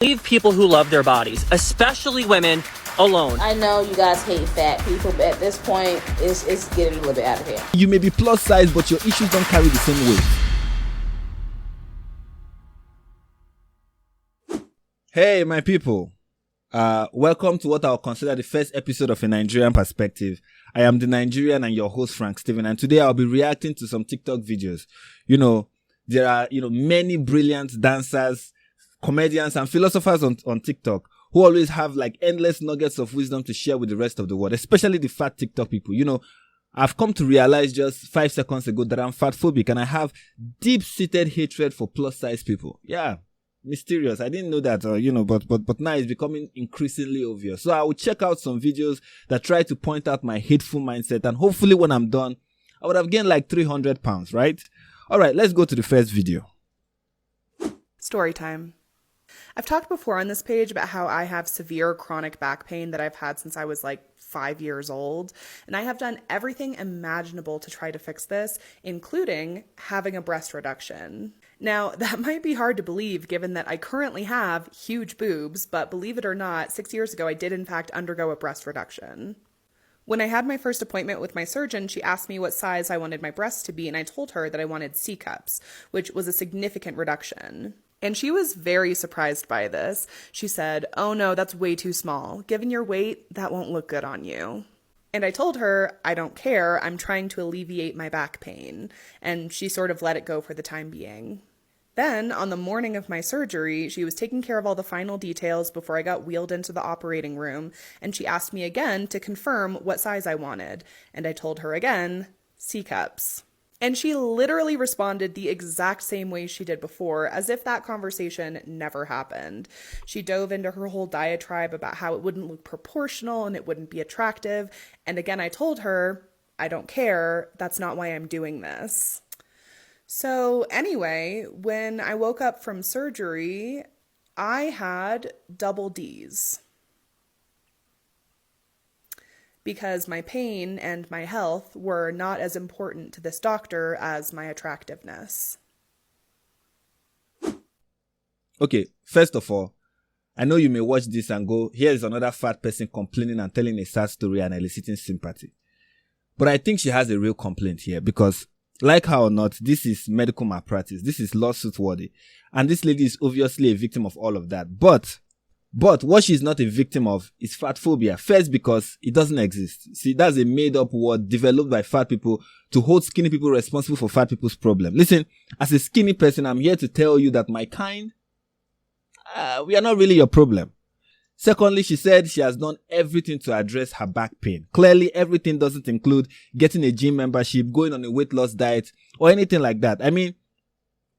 Leave people who love their bodies, especially women, alone. I know you guys hate fat people, but at this point, it's getting a little bit out of hand. You may be plus size, but your issues don't carry the same weight. Hey, my people. Welcome to what I'll consider the first episode of A Nigerian Perspective. I am the Nigerian and your host, Frank Steven, and today I'll be reacting to some TikTok videos. There are, many brilliant dancers, comedians, and philosophers on TikTok who always have like endless nuggets of wisdom to share with the rest of the world, especially the fat TikTok people. I've come to realize just 5 seconds ago that I'm fatphobic and I have deep-seated hatred for plus-size people. Yeah. Mysterious. I didn't know that, but now it's becoming increasingly obvious. So I will check out some videos that try to point out my hateful mindset, and hopefully when I'm done, I would have gained like 300 pounds, right? All right, let's go to the first video. Story time. I've talked before on this page about how I have severe chronic back pain that I've had since I was like 5 years old, and I have done everything imaginable to try to fix this, including having a breast reduction. Now, that might be hard to believe given that I currently have huge boobs, but believe it or not, 6 years ago I did in fact undergo a breast reduction. When I had my first appointment with my surgeon, she asked me what size I wanted my breasts to be, and I told her that I wanted C cups, which was a significant reduction. And she was very surprised by this. She said, "Oh no, that's way too small. Given your weight, that won't look good on you." And I told her, "I don't care, I'm trying to alleviate my back pain." And she sort of let it go for the time being. Then, on the morning of my surgery, she was taking care of all the final details before I got wheeled into the operating room, and she asked me again to confirm what size I wanted. And I told her again, C cups. And she literally responded the exact same way she did before, as if that conversation never happened. She dove into her whole diatribe about how it wouldn't look proportional and it wouldn't be attractive. And again, I told her, "I don't care, that's not why I'm doing this." So anyway, when I woke up from surgery, I had double D's. Because my pain and my health were not as important to this doctor as my attractiveness. Okay, first of all, I know you may watch this and go, here is another fat person complaining and telling a sad story and eliciting sympathy. But I think she has a real complaint here because, like her or not, this is medical malpractice. This is lawsuit worthy. And this lady is obviously a victim of all of that. But what she's not a victim of is fatphobia. First, because it doesn't exist. See, that's a made-up word developed by fat people to hold skinny people responsible for fat people's problem. Listen, as a skinny person, I'm here to tell you that my kind, we are not really your problem. Secondly, she said she has done everything to address her back pain. Clearly, everything doesn't include getting a gym membership, going on a weight loss diet, or anything like that. I mean,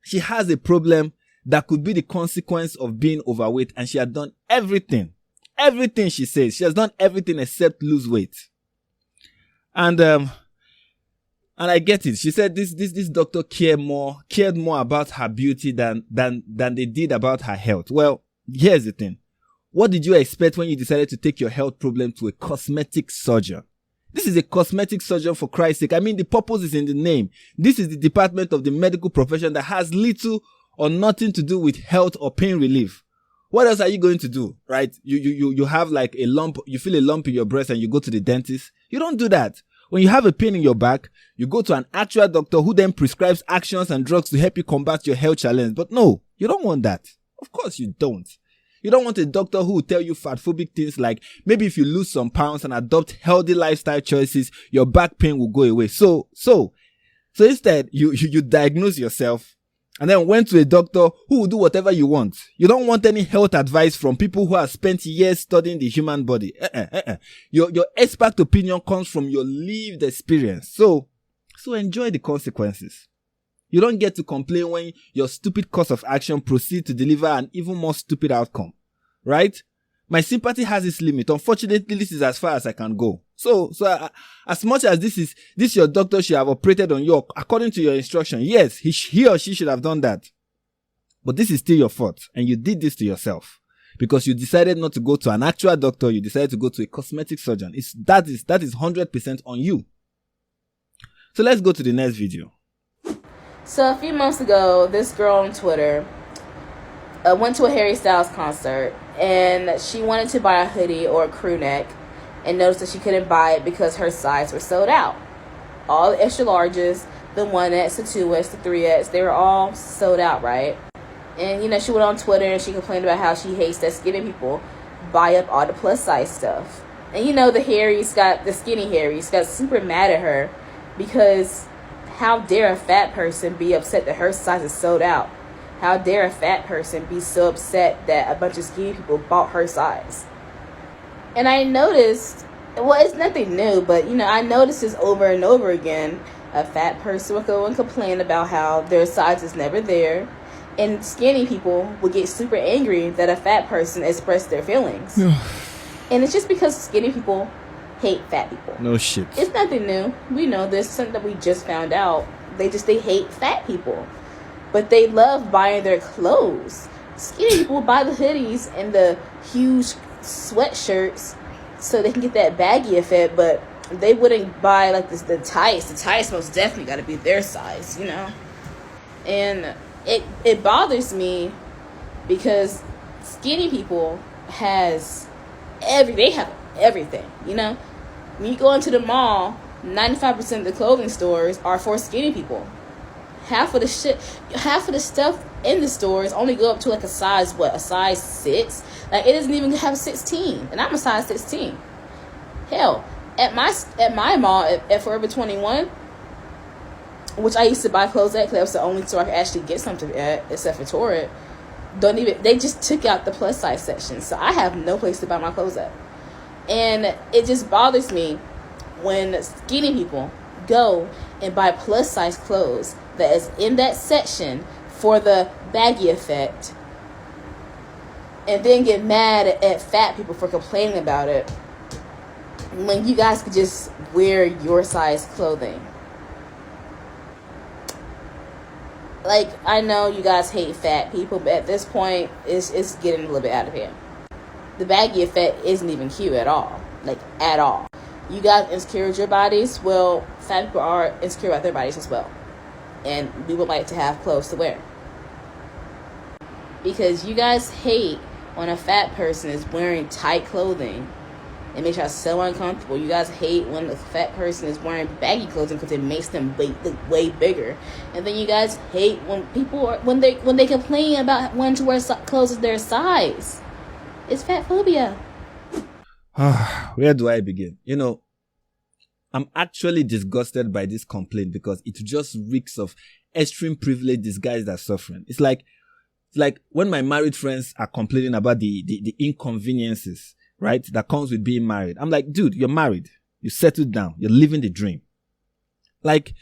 she has a problem that could be the consequence of being overweight, and she had done everything. Everything, she says. She has done everything except lose weight. And I get it. She said this doctor cared more about her beauty than they did about her health. Well, here's the thing. What did you expect when you decided to take your health problem to a cosmetic surgeon? This is a cosmetic surgeon, for Christ's sake. I mean, the purpose is in the name. This is the department of the medical profession that has little or nothing to do with health or pain relief. What else are you going to do, right? You have like a lump, you feel a lump in your breast and you go to the dentist. You don't do that. When you have a pain in your back, you go to an actual doctor who then prescribes actions and drugs to help you combat your health challenge. But no, you don't want that. Of course you don't. You don't want a doctor who will tell you fatphobic things like, maybe if you lose some pounds and adopt healthy lifestyle choices, your back pain will go away. So instead, you diagnose yourself and then went to a doctor who will do whatever you want. You don't want any health advice from people who have spent years studying the human body. Your expert opinion comes from your lived experience. So enjoy the consequences. You don't get to complain when your stupid course of action proceeds to deliver an even more stupid outcome, right? My sympathy has its limit. Unfortunately, this is as far as I can go. So as much as this your doctor should have operated on you according to your instruction, yes, he or she should have done that. But this is still your fault, and you did this to yourself because you decided not to go to an actual doctor. You decided to go to a cosmetic surgeon. That is 100% on you. So let's go to the next video. So a few months ago, this girl on Twitter went to a Harry Styles concert, and she wanted to buy a hoodie or a crew neck, and noticed that she couldn't buy it because her size were sold out. All the extra larges, the 1X, the 2X, the 3X, they were all sold out, right? And, you know, she went on Twitter and she complained about how she hates that skinny people buy up all the plus size stuff. And, you know, the skinny Harrys got super mad at her because how dare a fat person be upset that her size is sold out? How dare a fat person be so upset that a bunch of skinny people bought her size? And I noticed, well, it's nothing new, but, you know, I noticed this over and over again. A fat person would go and complain about how their size is never there. And skinny people would get super angry that a fat person expressed their feelings. And it's just because skinny people hate fat people. No shit. It's nothing new. We know this. It's something that we just found out. They hate fat people. But they love buying their clothes. Skinny people buy the hoodies and the huge sweatshirts so they can get that baggy effect, but they wouldn't buy like the tights. The tights most definitely got to be their size, you know? And it bothers me because skinny people they have everything, you know? When you go into the mall, 95% of the clothing stores are for skinny people. Half of the stuff in the stores only go up to like a size 6? Like, it doesn't even have 16, and I'm a size 16. Hell, at my mall at Forever 21, which I used to buy clothes at because that was the only store I could actually get something at, except for Torrid. They just took out the plus size section, so I have no place to buy my clothes at. And it just bothers me when skinny people go and buy plus size clothes that is in that section for the baggy effect, and then get mad at fat people for complaining about it when you guys could just wear your size clothing. Like, I know you guys hate fat people, but at this point, it's getting a little bit out of hand. The baggy effect isn't even cute at all. Like, at all. You guys insecure with your bodies? Well, fat people are insecure about their bodies as well. And we would like to have clothes to wear. Because you guys hate when a fat person is wearing tight clothing. It makes y'all so uncomfortable. You guys hate when the fat person is wearing baggy clothing because it makes them look way bigger. And then you guys hate when people when they complain about wanting to wear clothes of their size. It's fatphobia. Where do I begin? You know, I'm actually disgusted by this complaint because it just reeks of extreme privilege disguised as suffering. It's like when my married friends are complaining about the inconveniences, right, that comes with being married. I'm like, dude, you're married. You settled down. You're living the dream. Like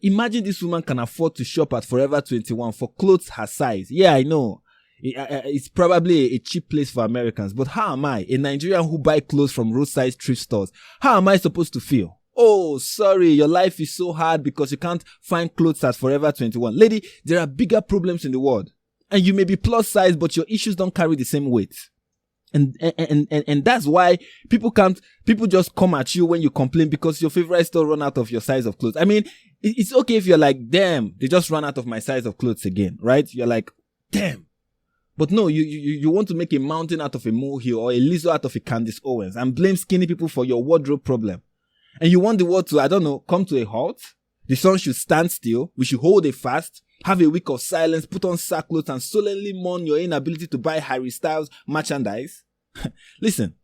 imagine this woman can afford to shop at Forever 21 for clothes her size. Yeah, I know. It's probably a cheap place for Americans, but how am I, a Nigerian who buy clothes from roadside thrift stores, how am I supposed to feel? Oh, sorry, your life is so hard because you can't find clothes at Forever 21. Lady, there are bigger problems in the world. And you may be plus size, but your issues don't carry the same weight. And that's why people just come at you when you complain because your favorite store run out of your size of clothes. I mean, it's okay if you're like, damn, they just ran out of my size of clothes again, right? You're like, damn. But no, you want to make a mountain out of a molehill or a lizard out of a Candace Owens and blame skinny people for your wardrobe problem. And you want the world to, I don't know, come to a halt? The sun should stand still. We should hold a fast, have a week of silence, put on sackcloth and solemnly mourn your inability to buy Harry Styles merchandise. Listen,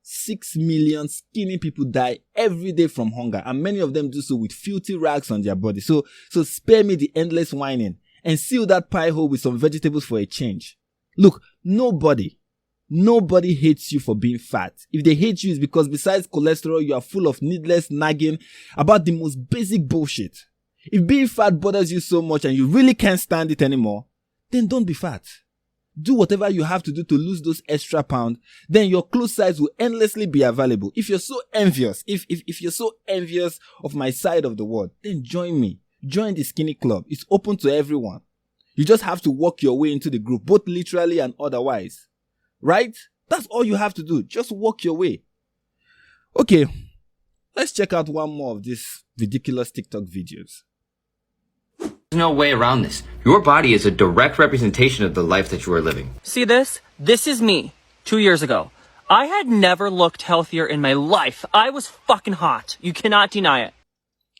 6 million skinny people die every day from hunger, and many of them do so with filthy rags on their body. So spare me the endless whining and seal that pie hole with some vegetables for a change. Look, nobody hates you for being fat. If they hate you, it's because besides cholesterol, you are full of needless nagging about the most basic bullshit. If being fat bothers you so much and you really can't stand it anymore, then don't be fat. Do whatever you have to do to lose those extra pounds, then your clothes size will endlessly be available. If you're so envious, if you're so envious of my side of the world, then join me. Join the skinny club. It's open to everyone. You just have to work your way into the group, both literally and otherwise. Right? That's all you have to do. Just walk your way. Okay, let's check out one more of these ridiculous TikTok videos. no way around this. Your body is a direct representation of the life that you are living. See this? This is me 2 years ago. I had never looked healthier in my life. I was fucking hot. You cannot deny it.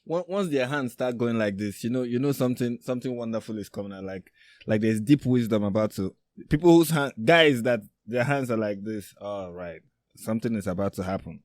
Once their hands start going like this, you know something wonderful is coming out. Like there's deep wisdom about to people whose guys that their hands are like this. All right, something is about to happen.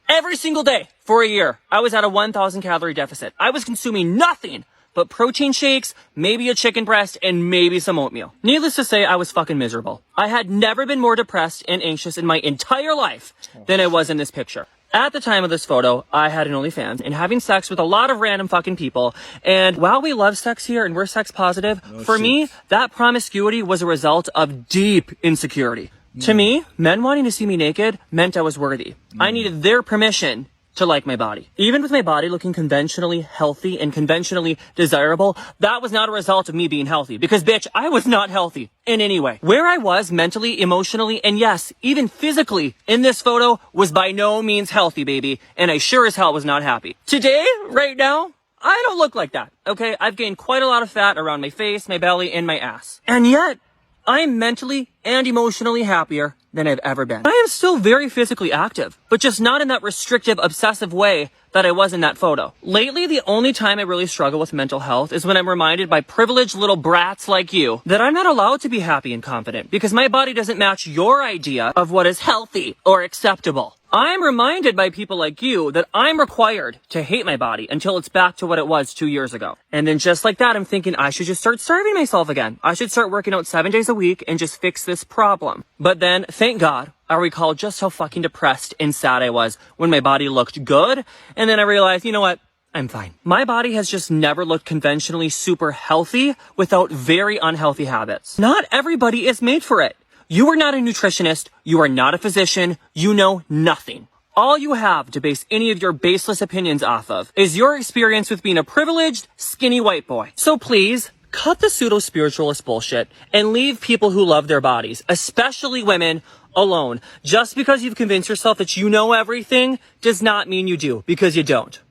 Every single day for a year, I was at a 1,000 calorie deficit. I was consuming nothing but protein shakes, maybe a chicken breast, and maybe some oatmeal. Needless to say, I was fucking miserable. I had never been more depressed and anxious in my entire life than I was in this picture. At the time of this photo, I had an OnlyFans and having sex with a lot of random fucking people. And while we love sex here and we're sex positive, for me, that promiscuity was a result of deep insecurity. To me, men wanting to see me naked meant I was worthy. I needed their permission to like my body. Even with my body looking conventionally healthy and conventionally desirable, that was not a result of me being healthy. Because bitch, I was not healthy in any way. Where I was mentally, emotionally, and yes, even physically in this photo was by no means healthy, baby. And I sure as hell was not happy. Today, right now, I don't look like that, okay? I've gained quite a lot of fat around my face, my belly, and my ass. And yet, I am mentally and emotionally happier than I've ever been. I am still very physically active, but just not in that restrictive, obsessive way that I was in that photo. Lately, the only time I really struggle with mental health is when I'm reminded by privileged little brats like you that I'm not allowed to be happy and confident because my body doesn't match your idea of what is healthy or acceptable. I'm reminded by people like you that I'm required to hate my body until it's back to what it was 2 years ago. And then just like that, I'm thinking I should just start starving myself again. I should start working out 7 days a week and just fix this problem. But then, thank God, I recall just how fucking depressed and sad I was when my body looked good. And then I realized, you know what? I'm fine. My body has just never looked conventionally super healthy without very unhealthy habits. Not everybody is made for it. You are not a nutritionist, you are not a physician, you know nothing. All you have to base any of your baseless opinions off of is your experience with being a privileged, skinny white boy. So please, cut the pseudo-spiritualist bullshit and leave people who love their bodies, especially women, alone. Just because you've convinced yourself that you know everything does not mean you do, because you don't.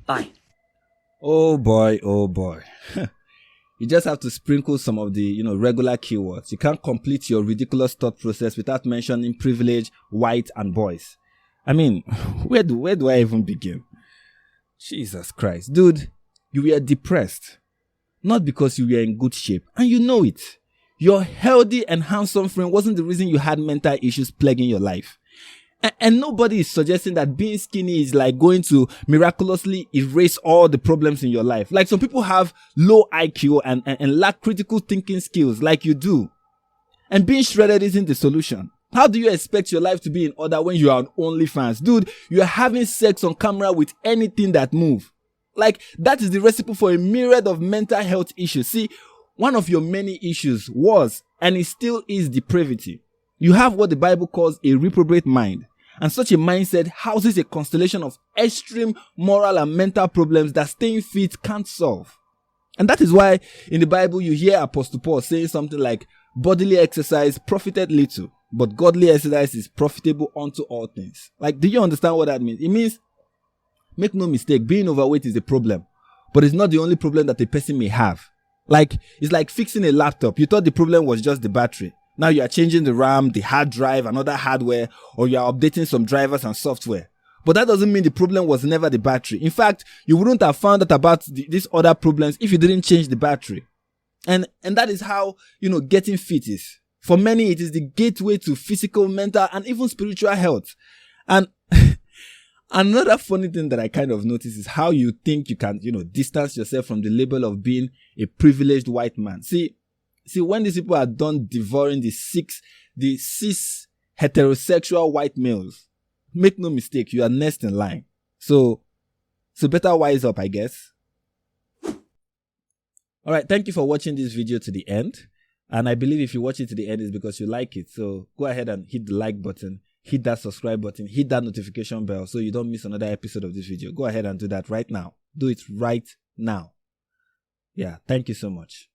Bye. Oh boy, oh boy. You just have to sprinkle some of the, regular keywords. You can't complete your ridiculous thought process without mentioning privilege, white, and boys. I mean, where do I even begin? Jesus Christ. Dude, you were depressed. Not because you were in good shape. And you know it. Your healthy and handsome friend wasn't the reason you had mental issues plaguing your life. And nobody is suggesting that being skinny is like going to miraculously erase all the problems in your life. Like some people have low IQ and lack critical thinking skills like you do. And being shredded isn't the solution. How do you expect your life to be in order when you are on OnlyFans? Dude, you are having sex on camera with anything that moves. Like, that is the recipe for a myriad of mental health issues. See, one of your many issues was, and it still is, depravity. You have what the Bible calls a reprobate mind. And such a mindset houses a constellation of extreme moral and mental problems that staying fit can't solve. And that is why in the Bible you hear Apostle Paul saying something like, bodily exercise profited little, but godly exercise is profitable unto all things. Like, do you understand what that means? It means, make no mistake, being overweight is a problem, but it's not the only problem that a person may have. Like, it's like fixing a laptop. You thought the problem was just the battery. Now you are changing the RAM, the hard drive, and other hardware, or you are updating some drivers and software. But that doesn't mean the problem was never the battery. In fact, you wouldn't have found out about these other problems if you didn't change the battery. And that is how, getting fit is. For many, it is the gateway to physical, mental, and even spiritual health. And another funny thing that I kind of notice is how you think you can, distance yourself from the label of being a privileged white man. See, when these people are done devouring the cis heterosexual white males, make no mistake, you are next in line. So better wise up, I guess. Alright, thank you for watching this video to the end. And I believe if you watch it to the end, it's because you like it. So go ahead and hit the like button, hit that subscribe button, hit that notification bell so you don't miss another episode of this video. Go ahead and do that right now. Do it right now. Yeah, thank you so much.